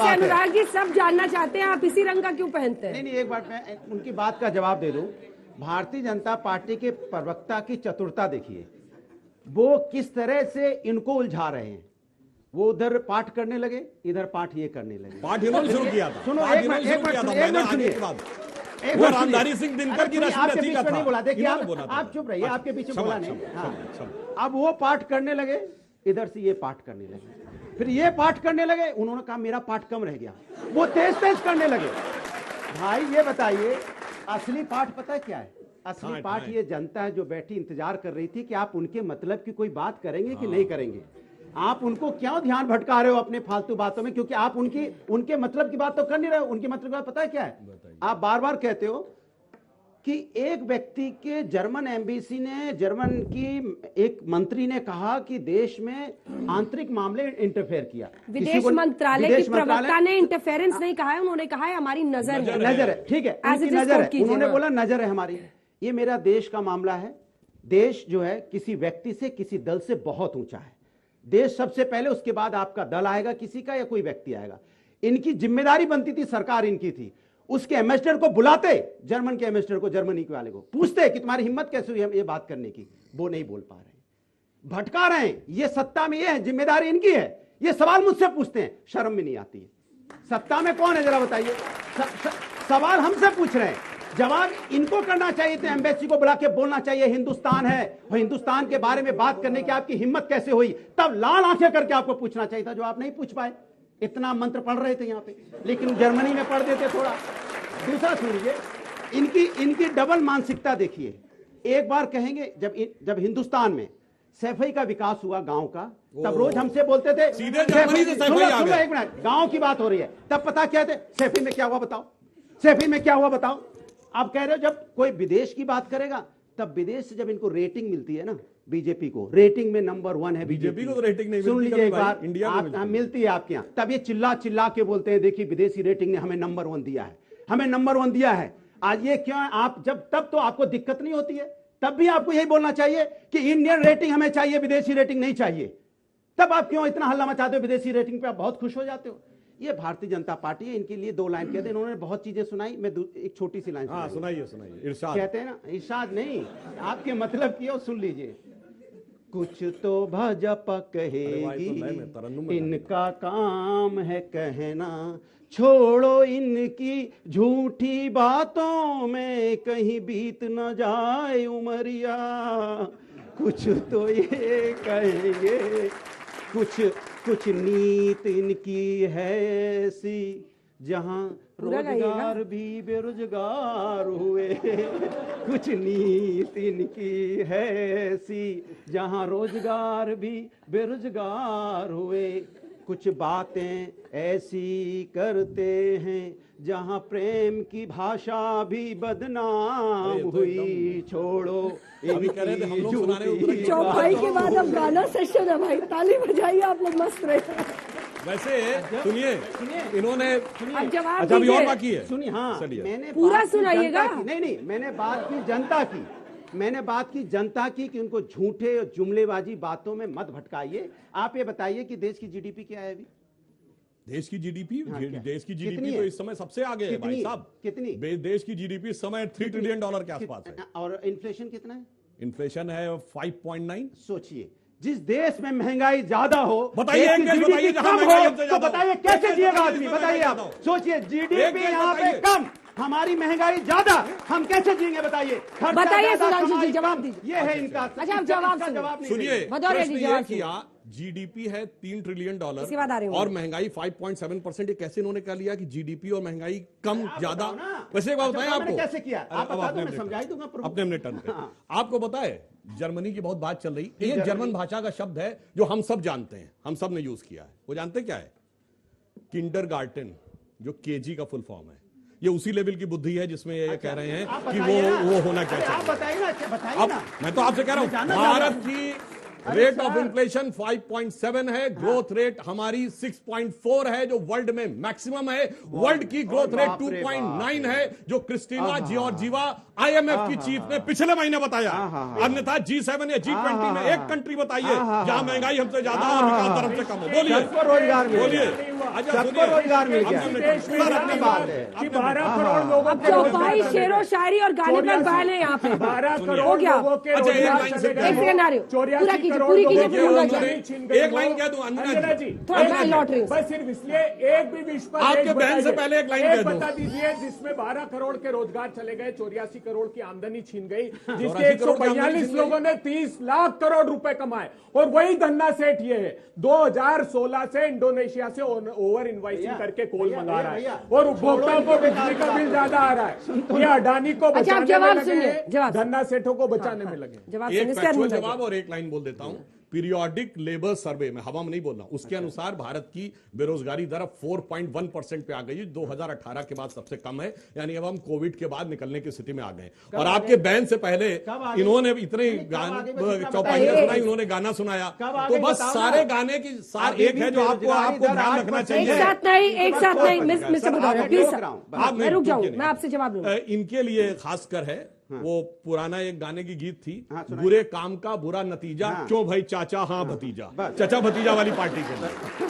वैसे अनुराग जी सब जानना चाहते हैं आप इसी रंग का क्यों पहनते हैं? नहीं, एक बार मैं उनकी बात का जवाब दे दूं। भारतीय जनता पार्टी के प्रवक्ता की चतुरता देखिए, वो किस तरह से इनको उलझा रहे हैं। वो उधर पाठ करने लगे, इधर पाठ ये करने लगे। पाठ इन्होंने शुरू किया था। सुनो, एक मिनट वो रामधारी सिंह दिनकर की रस्म आपके थी बीच में नहीं बोला। देखिए आप चुप रहिए, अच्छा, आपके बीच में बोला नहीं। अब वो पाठ करने लगे, इधर से ये पाठ करने लगे, फिर ये पाठ करने लगे। उन्होंने कहा मेरा पाठ कम रह गया, वो तेज तेज करने लगे। भाई ये बताइए असली पाठ पता है क्या है? असली पाठ ये जनता है जो बैठी इंतजार कर रही थी कि आप उनके मतलब की कोई बात करेंगे कि नहीं करेंगे। आप उनको क्यों ध्यान भटका रहे हो अपने फालतू बातों में? क्योंकि आप उनके मतलब की बात तो कर नहीं रहे हो। उनके मतलब की बात पता है क्या है? आप बार बार कहते हो कि एक व्यक्ति के जर्मन एम्बेसी ने, जर्मन की एक मंत्री ने कहा कि देश में आंतरिक मामले इंटरफेयर किया। विदेश मंत्रालय के प्रवक्ता ने इंटरफेरेंस नहीं कहा है, उन्होंने कहा है हमारी नजर है। ठीक है, नजर है, उन्होंने बोला नजर है हमारी। ये मेरा देश का मामला है। देश जो है किसी व्यक्ति से, किसी दल से बहुत ऊंचा है। देश सबसे पहले, उसके बाद आपका दल आएगा किसी का या कोई व्यक्ति आएगा। इनकी जिम्मेदारी बनती थी, सरकार इनकी थी, उसके एम्बेसडर को बुलाते, जर्मन के एम्बेसडर को, जर्मनी के वाले को पूछते कि तुम्हारी हिम्मत कैसे हुई ये बात करने की। वो नहीं बोल पा रहे, भटका रहे हैं। ये सत्ता में ये है, जिम्मेदारी इनकी है। ये सवाल मुझसे पूछते हैं, शर्म भी नहीं आती है। सत्ता में कौन है जरा बताइए? सवाल हमसे पूछ रहे हैं, जवाब इनको करना चाहिए। तो एम्बेसी को बुला के बोलना चाहिए हिंदुस्तान है, और हिंदुस्तान के बारे में बात करने की आपकी हिम्मत कैसे हुई? तब लाल आंखें करके आपको पूछना चाहिए था, जो आप नहीं पूछ पाए। इतना मंत्र पढ़ रहे थे यहाँ पे, लेकिन जर्मनी में पढ़ देते थोड़ा। दूसरा सुनिए, इनकी डबल मानसिकता देखिए। एक बार कहेंगे जब हिंदुस्तान में सैफई का विकास हुआ गांव का, तब रोज हमसे बोलते थे सीधे जर्मनी से सैफई आ गया। एक मिनट, गांव की बात हो रही है, तब पता क्या थे? सैफई में क्या हुआ बताओ, सैफई में क्या हुआ बताओ। आप कह रहे हो जब कोई विदेश की बात करेगा, तब विदेश से जब इनको रेटिंग मिलती है ना, बीजेपी को रेटिंग में नंबर 1 है। बीजेपी को तो रेटिंग नहीं सुन लीजिए एक बार, इंडिया आप मिलती है आपके यहाँ, तब ये चिल्ला चिल्ला के बोलते हैं देखिए विदेशी रेटिंग ने हमें नंबर 1 दिया है, हमें नंबर 1 दिया है। आज ये क्यों है? आप जब तब तो आपको दिक्कत नहीं होती है, तब भी आपको यही बोलना चाहिए कि इंडियन रेटिंग हमें चाहिए, विदेशी रेटिंग नहीं चाहिए। तब आप क्यों इतना हल्ला मचाते हो? विदेशी रेटिंग पे आप बहुत खुश हो जाते हो। ये भारतीय जनता पार्टी है, इनके लिए 2 लाइन कहते हैं। इन्होंने बहुत चीजें सुनाई, मैं एक छोटी सी लाइन सुनाइए। इरशाद कहते हैं ना, इरशाद नहीं, आपके मतलब की हो, सुन लीजिए। कुछ तो भाजपा कहेगी, इनका काम है कहना, छोड़ो इनकी झूठी बातों में कहीं बीत न जाए उमरिया। कुछ तो ये कहेंगे, कुछ नीत इनकी है ऐसी, जहां रोजगार भी बेरोजगार हुए। कुछ नीत इनकी है ऐसी, जहां रोजगार भी बेरोजगार हुए। कुछ बातें ऐसी करते हैं जहां प्रेम की भाषा भी बदनाम हुई। छोड़ो चौपाई के बाद अब गाना सेशन है भाई, ताली बजाइए आप लोग, मस्त रहे। वैसे सुनिए, इन्होंने जवाब अभी और बाकी है, सुनिए। हाँ, मैंने पूरा सुनाइएगा। नहीं, मैंने बात की जनता की, मैंने बात की जनता की कि उनको झूठे और जुमलेबाजी बातों में मत भटकाइए। आप ये बताइए कि देश की जीडीपी क्या है अभी? देश की जीडीपी तो इस समय सबसे आगे है भाई साहब। कितनी? देश की जीडीपी इस समय $3 ट्रिलियन के आसपास है। और इन्फ्लेशन कितना है? इन्फ्लेशन है 5.9। सोचिए, जिस देश में महंगाई ज्यादा हो, बताइए एक देश बताइए जहां महंगाई हमसे ज्यादा, तो बताइए कैसे जिएगा आदमी? बताइए आप, सोचिए, जीडीपी यहाँ पे कम, हमारी महंगाई ज्यादा, हम कैसे जिएंगे बताइए? बताइए सुधांशु जी, जवाब दीजिए। ये है इनका। अच्छा, आप जवाब सुनिए। भदौरिया जी जवाब किया, जीडीपी है $3 ट्रिलियन और महंगाई 5.7%। ये कैसे इन्होंने कह लिया कि जीडीपी और महंगाई कम ज्यादा? वैसे एक बात बताएं आपको, कैसे किया? अपने अपने टर्न पे आपको बताए, जर्मनी की बहुत बात चल रही, एक जर्मन भाषा का शब्द है जो हम सब जानते हैं, हम सब ने यूज किया है। वो जानते क्या है? किंडरगार्टन, जो केजी का फुल फॉर्म है। ये उसी लेवल की बुद्धि है जिसमें ये कह रहे हैं कि वो होना क्या चाहिए। बताइए ना। मैं तो आपसे कह रहा हूं, भारत की रेट ऑफ इन्फ्लेशन 5.7 है, ग्रोथ रेट हमारी 6.4 है, जो वर्ल्ड में मैक्सिमम है। वर्ल्ड की ग्रोथ रेट 2.9 है, जो क्रिस्टीना जॉर्जिवा IMF की चीफ ने पिछले महीने बताया। अन्यथा G7 या G20 में एक कंट्री बताइए जहां महंगाई हमसे ज्यादा और विकास दर हमसे कम हो। बोलिए। हुआ। अच्छा, सबको सुनिए, रोजगार मिल गया। हमने- देश में सर, क्या अपनी हुआ बात है। कि 12 करोड़ लोगों अब के रोजगार चौपाई चले शेरो गए। शायरी और गाने पर बैन है यहाँ पे 12 सुनिए। करोड़ हो गया। लोगों के अच्छा, एक रोजगार लाइन चले से गए। एक सेकंड आ रही हूँ। 84 पूरा कीजिए, करोड़ पूरी लोगों कीजिए, के फिर रोजगार उन्होंने- छीन गए। एक लाइन कह दूं, अंजना जी। थोड़ा एक लाइन लौट रही हूँ। बस सिर्फ इसलिए एक भी विश्व पर आपके देश बहन से बताइए। पहले एक लाइन कह दूं। बता दीजिए जिसमें 12 करोड़ के रोजगार चले गए, 84 करोड़ की आमदनी छीन गई, 84 जिसके करोड़ की आमदनी 142 छीन लोगों ने 30 लाख करोड़ रुपए कमाए। और वही धन्ना सेठ ये है 2016 से इंडोनेशिया से ओवर इनवाइसिंग भैया, करके कोल भैया, मंगा रहा भैया, है और उपभोक्ताओं को बिजली का बिल ज्यादा आ रहा है। ये अडानी को अच्छा, आप बचाने में जवाब लगे सुनिए, हैं, जवाब। धन्ना सेठों को बचाने में लगे हैं। जवाब एक सुनिए, फैक्चुअल सर, जवाब और एक लाइन बोल देता हूं। पीरियोडिक लेबर सर्वे में, हवा में नहीं बोल रहा हूं, उसके अनुसार भारत की बेरोजगारी दर अब 4.1% पे आ गई है, 2018 के बाद सबसे कम है। यानी अब हम कोविड के बाद निकलने की स्थिति में आ गए। और आपके बैन से पहले इन्होंने इतने चौपाइयां सुनाई, उन्होंने गाना सुनाया, तो बस सारे गाने की सार एक है जो आपको ध्यान रखना एक चाहिए। साथ नहीं, एक साथ नहीं, मिस्टर भदौरिया प्लीज सर, आप मैं रुक जाऊं, मैं आपसे जवाब लूंगा। इनके लिए खासकर है वो पुराना एक गाने की गीत थी, हाँ, सुनाइए। बुरे काम का बुरा नतीजा, हाँ। क्यों भाई चाचा हाँ भतीजा, बस। चाचा भतीजा वाली पार्टी के लिए।